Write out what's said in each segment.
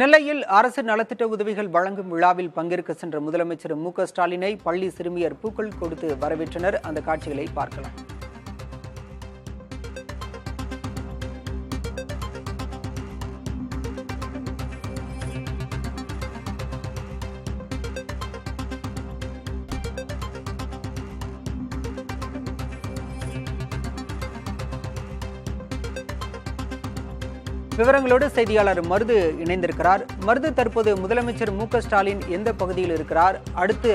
நெல்லையில் அரசு நலத்திட்ட உதவிகள் வழங்கும் விழாவில் பங்கேற்க சென்ற முதலமைச்சர் மு.க.ஸ்டாலினை பள்ளி சிறுமியர் பூக்கள் கொடுத்து வரவேற்றனர். அந்த காட்சிகளை பார்க்கலாம். விவரங்களோடு செய்தியாளர் மருது இணைந்திருக்கிறார். மருது, தற்போது முதலமைச்சர் மு.க.ஸ்டாலின் எந்த பகுதியில் இருக்கிறார்? அடுத்து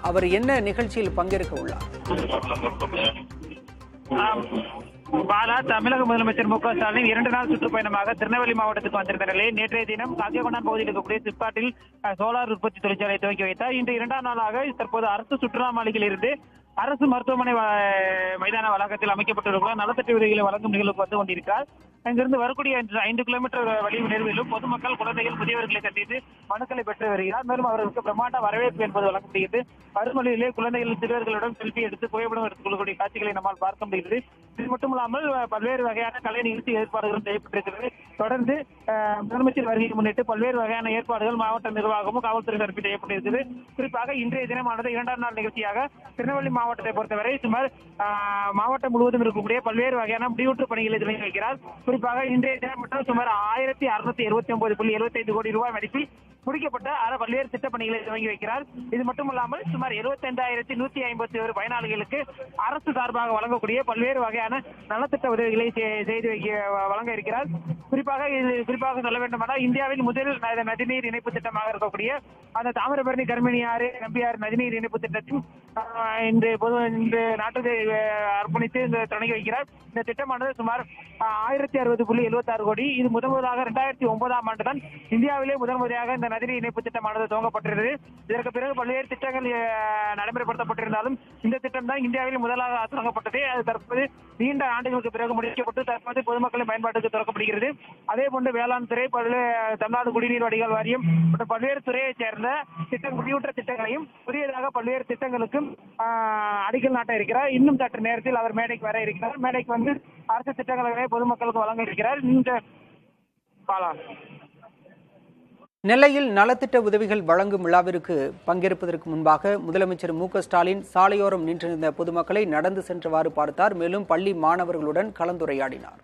அவர் என்ன நிகழ்ச்சியில் பங்கேற்க உள்ளார்? பாலா, தமிழக முதலமைச்சர் மு.க.ஸ்டாலின் 2 நாள் சுற்றுப்பயணமாக திருநெல்வேலி மாவட்டத்துக்கு வந்திருந்த நிலையில் நேற்றைய தினம் காங்கேயங்கொண்டான் பகுதியில் இருக்கக்கூடிய சிப்காட்டில் சோலார் உற்பத்தி தொழிற்சாலை துவக்கி வைத்தார். இன்று 2ஆம் நாளாக தற்போது அரசு சுற்றுலா மாளிகையில் இருந்து அரசு மருத்துவமனை மைதான வளாகத்தில் அமைக்கப்பட்டிருக்கிற நலத்திட்ட உதவிகளை வழங்கும் நிகழ்வுக்கு வந்து கொண்டிருக்கிறார். அங்கிருந்து வரக்கூடிய 5 கிலோமீட்டர் வழி நிறுவிலும் பொதுமக்கள், குழந்தைகள், முதியவர்களை சந்தித்து மனுக்களை பெற்று வருகிறார். மேலும் அவர்களுக்கு பிரம்மாண்ட வரவேற்பு என்பது வழங்கப்படுகிறது. மறுமொழியிலே குழந்தைகள், சிறுவர்களுடன் செல்ஃபி எடுத்து புகைப்படம் எடுத்துக் கொள்ளக்கூடிய காட்சிகளை நம்மால் பார்க்க முடிகிறது. இது மட்டுமில்லாமல் பல்வேறு வகையான கலை நிகழ்ச்சி ஏற்பாடுகளும் செய்யப்பட்டிருக்கிறது. தொடர்ந்து முதலமைச்சர் வருகையை முன்னிட்டு பல்வேறு வகையான ஏற்பாடுகள் மாவட்ட நிர்வாகமும் காவல்துறை தரப்பில் செய்யப்பட்டிருக்கிறது. குறிப்பாக இன்றைய தினமானது 2ஆம் நாள் நிகழ்ச்சியாக திருநெல்வேலி மாவட்டத்தை பொறுத்தவரை சுமார் மாவட்டம் முழுவதும் இருக்கக்கூடிய பல்வேறு வகையான முடிவுற்று பணிகளை தொடங்கி வைக்கிறார். குறிப்பாக இன்றைய தினம் மட்டும் சுமார் 1679.75 கோடி ரூபாய் மதிப்பில் முடிக்கப்பட்ட பல்வேறு திட்டப் பணிகளை துவங்கி வைக்கிறார். இது மட்டுமல்லாமல் சுமார் 75,151 பயனாளிகளுக்கு அரசு சார்பாக வழங்கக்கூடிய பல்வேறு வகையான நலத்திட்ட உதவிகளை வழங்க இருக்கிறார். குறிப்பாக சொல்ல வேண்டுமானால் இந்தியாவில் முதல் நதிநீர் இணைப்பு திட்டமாக இருக்கக்கூடிய அந்த தாமிரபரணி கர்மணியாறு நம்பியாறு நதிநீர் இணைப்பு திட்டத்தின் இன்று நாட்டுக்கு அர்ப்பணித்து தொடங்கி வைக்கிறார். இந்த திட்டமானது சுமார் 1060.76 கோடி. இது முதலாக 2009ஆம் ஆண்டு தான் இந்தியாவிலே முதன்முறையாக இந்த நதிநீர் இணைப்பு திட்டமானது துவங்கப்பட்டிருந்தது. இதற்கு பிறகு பல்வேறு திட்டங்கள் நடைமுறைப்படுத்தப்பட்டிருந்தாலும் இந்த திட்டம் தான் இந்தியாவில் முதலாக தொடங்கப்பட்டது. அது தற்போது நீண்ட ஆண்டுகளுக்கு பிறகு முடிக்கப்பட்டு தற்போது பொதுமக்களின் பயன்பாட்டுக்கு திறக்கப்படுகிறது. அதே போன்று வேளாண் துறை, தமிழ்நாடு குடிநீர் வடிகால் வாரியம் மற்றும் பல்வேறு துறையைச் சேர்ந்த முடிவுற்ற திட்டங்களையும் புதியதாக பல்வேறு திட்டங்களுக்கும் அடிக்கல் நாட்ட இருக்கிறார். இன்னும் சற்று நேரத்தில் அவர் மேடைக்கு வர இருக்கிறார். மேடைக்கு வந்து அரசு திட்டங்களை பொதுமக்களுக்கு வழங்க இருக்கிறார். நெல்லையில் நலத்திட்ட உதவிகள் வழங்கும் விழாவிற்கு பங்கேற்பதற்கு முன்பாக முதலமைச்சர் மு.க.ஸ்டாலின் சாலையோரம் நின்றிருந்த பொதுமக்களை நடந்து சென்றவாறு பார்த்தார். மேலும் பள்ளி மாணவர்களுடன் கலந்துரையாடினார்.